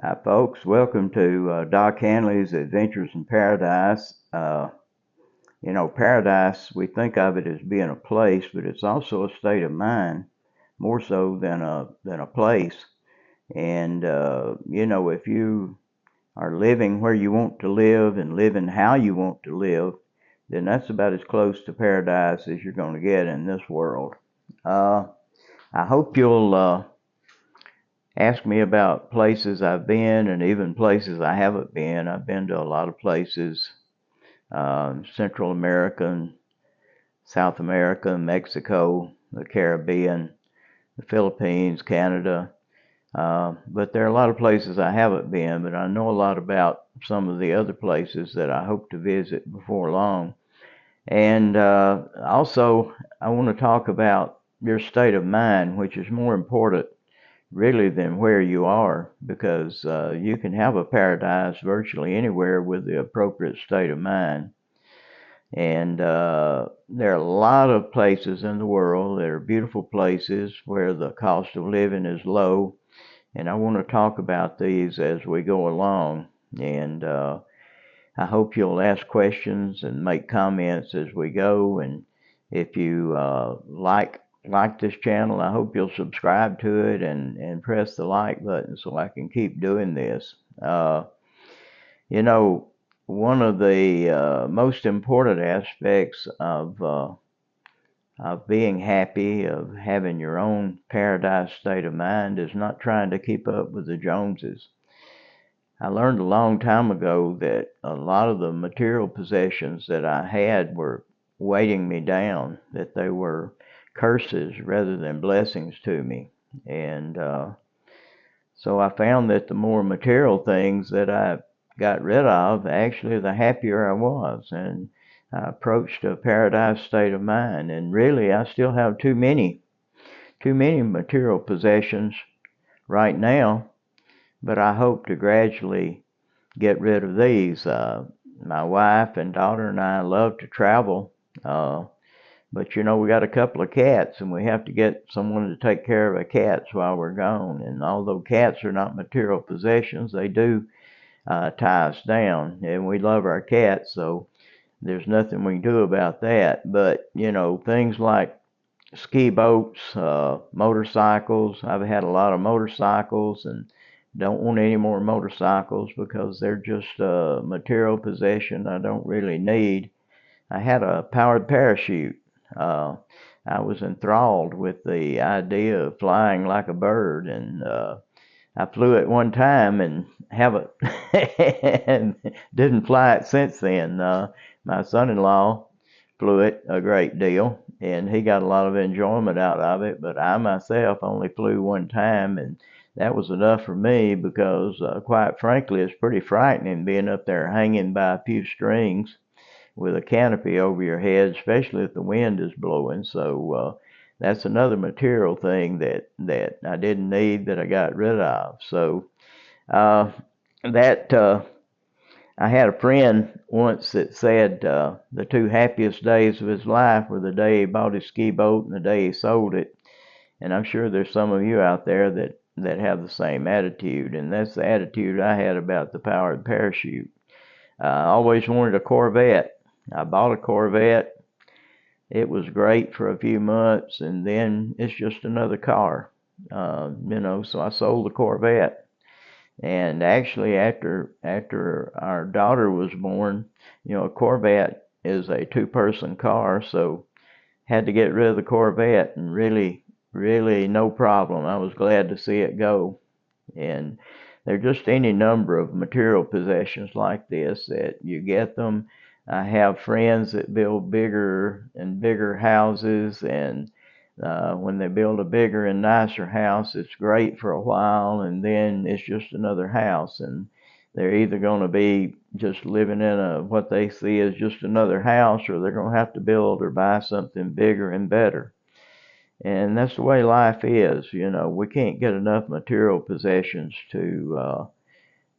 Hi, folks. Welcome to Doc Hanley's Adventures in Paradise. Paradise, we think of it as being a place, but it's also a state of mind, more so than a place. And if you are living where you want to live and living how you want to live, then that's about as close to paradise as you're going to get in this world. Uh, I hope you'll ask me about places I've been and even places I haven't been. I've been to a lot of places, Central America, and South America, Mexico, the Caribbean, the Philippines, Canada. But there are a lot of places I haven't been, but I know a lot about some of the other places that I hope to visit before long. And also, I want to talk about your state of mind, which is more important really than where you are, because you can have a paradise virtually anywhere with the appropriate state of mind. And there are a lot of places in the world that are beautiful places where the cost of living is low. And I want to talk about these as we go along. And I hope you'll ask questions and make comments as we go. And if you like this channel, I hope you'll subscribe to it and press the like button so I can keep doing this. You know, one of the most important aspects of being happy, of having your own paradise state of mind, is not trying to keep up with the Joneses. I learned a long time ago that a lot of the material possessions that I had were weighting me down, that they were curses rather than blessings to me. And so I found that the more material things that I got rid of, actually, the happier I was. And I approached a paradise state of mind. And really, I still have too many material possessions right now, but I hope to gradually get rid of these. My wife and daughter and I love to travel, uh, but we got a couple of cats, and we have to get someone to take care of the cats while we're gone. And although cats are not material possessions, they do tie us down, and we love our cats, so there's nothing we can do about that. But things like ski boats, motorcycles. I've had a lot of motorcycles and don't want any more motorcycles because they're just a material possession I don't really need. I had a powered parachute. Uh, I was enthralled with the idea of flying like a bird, and I flew it one time and haven't and didn't fly it since then. My son-in-law flew it a great deal, and he got a lot of enjoyment out of it. But I myself only flew one time, and that was enough for me because, quite frankly, it's pretty frightening being up there hanging by a few strings with a canopy over your head, especially if the wind is blowing. So that's another material thing that I didn't need that I got rid of. So uh, that I had a friend once that said the two happiest days of his life were the day he bought his ski boat and the day he sold it. And I'm sure there's some of you out there that have the same attitude, and that's the attitude I had about the powered parachute. I always wanted a Corvette. I bought a Corvette. It was great for a few months, and then it's just another car. So I sold the Corvette. And actually, after our daughter was born, a Corvette is a two-person car, so had to get rid of the Corvette, and really, really no problem. I was glad to see it go. And there's just any number of material possessions like this that you get them. I have friends that build bigger and bigger houses, and when they build a bigger and nicer house, it's great for a while, and then it's just another house, and they're either going to be just living in what they see as just another house, or they're going to have to build or buy something bigger and better. And that's the way life is. We can't get enough material possessions to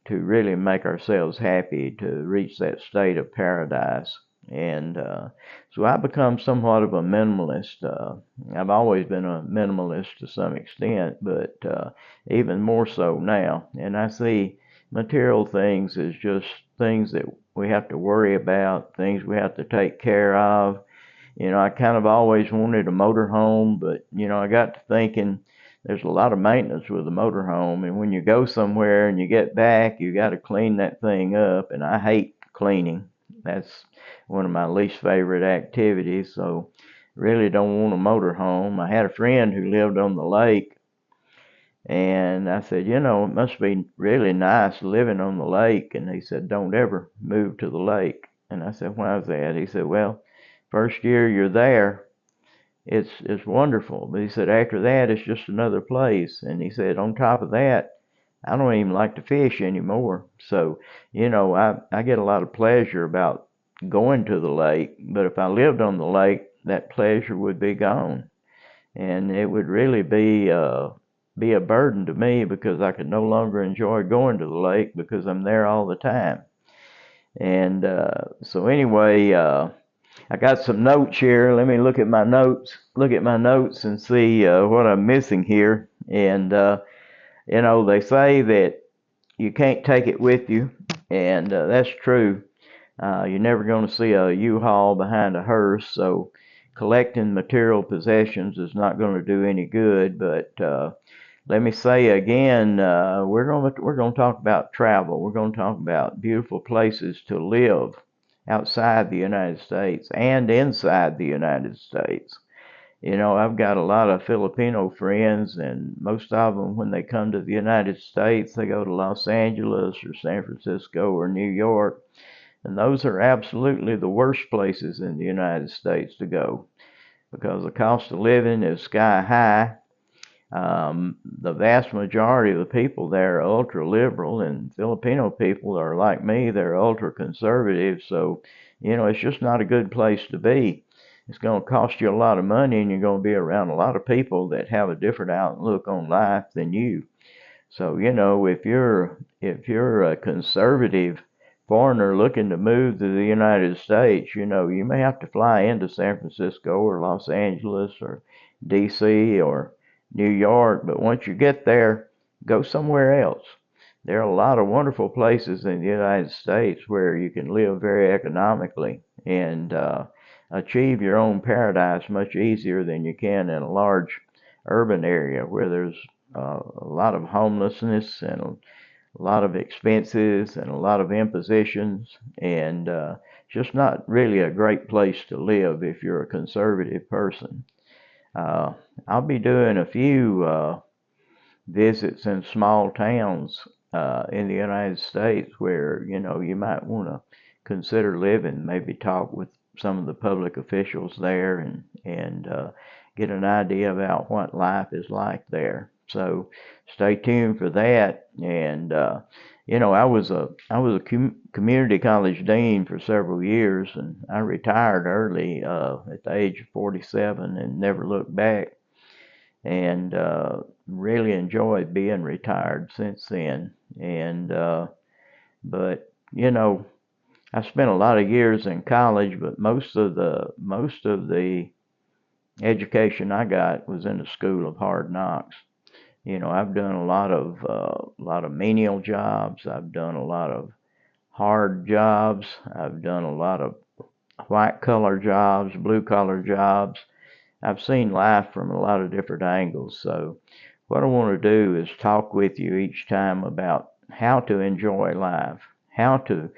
really make ourselves happy, to reach that state of paradise. And so I become somewhat of a minimalist. I've always been a minimalist to some extent, but even more so now. And I see material things as just things that we have to worry about, things we have to take care of. I kind of always wanted a motorhome, but I got to thinking there's a lot of maintenance with a motorhome, and when you go somewhere and you get back, you got to clean that thing up, and I hate cleaning. That's one of my least favorite activities, so really don't want a motorhome. I had a friend who lived on the lake, and I said, it must be really nice living on the lake, and he said, don't ever move to the lake. And I said, why is that? He said, well, first year you're there, it's wonderful. But he said after that it's just another place. And he said on top of that, I don't even like to fish anymore. So, I get a lot of pleasure about going to the lake, but if I lived on the lake, that pleasure would be gone. And it would really be a burden to me because I could no longer enjoy going to the lake because I'm there all the time. And so anyway, I got some notes here. Let me look at my notes and see what I'm missing here. And they say that you can't take it with you, and that's true. You're never going to see a U-Haul behind a hearse, so collecting material possessions is not going to do any good. But let me say again, we're going to talk about travel. We're going to talk about beautiful places to live outside the United States and inside the United States. I've got a lot of Filipino friends, and most of them, when they come to the United States, they go to Los Angeles or San Francisco or New York, and those are absolutely the worst places in the United States to go because the cost of living is sky high. The vast majority of the people there are ultra liberal, and Filipino people are like me, they're ultra conservative. So, it's just not a good place to be. It's going to cost you a lot of money, and you're going to be around a lot of people that have a different outlook on life than you. So, if you're a conservative foreigner looking to move to the United States, you may have to fly into San Francisco or Los Angeles or DC or New York, but once you get there, go somewhere else. There are a lot of wonderful places in the United States where you can live very economically and achieve your own paradise much easier than you can in a large urban area where there's a lot of homelessness and a lot of expenses and a lot of impositions, and just not really a great place to live if you're a conservative person. Uh, I'll be doing a few visits in small towns in the United States where you might want to consider living. Maybe talk with some of the public officials there and get an idea about what life is like there. So stay tuned for that. And I was a community college dean for several years, and I retired early at the age of 47 and never looked back. And really enjoyed being retired since then. And but I spent a lot of years in college, but most of the education I got was in the school of hard knocks. I've done a lot of menial jobs. I've done a lot of hard jobs. I've done a lot of white collar jobs, blue collar jobs. I've seen life from a lot of different angles. So what I want to do is talk with you each time about how to enjoy life, how to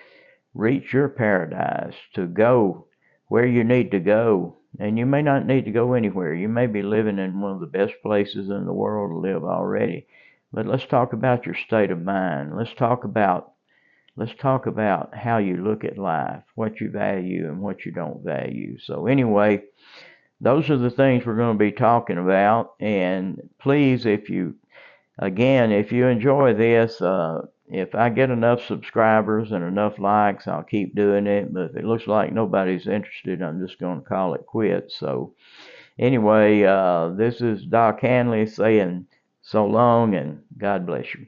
reach your paradise, to go where you need to go. And you may not need to go anywhere. You may be living in one of the best places in the world to live already. But let's talk about your state of mind. Let's talk about how you look at life, what you value and what you don't value. So anyway, those are the things we're going to be talking about. And please, if you enjoy this, if I get enough subscribers and enough likes, I'll keep doing it. But if it looks like nobody's interested, I'm just going to call it quits. So anyway, this is Doc Hanley saying so long and God bless you.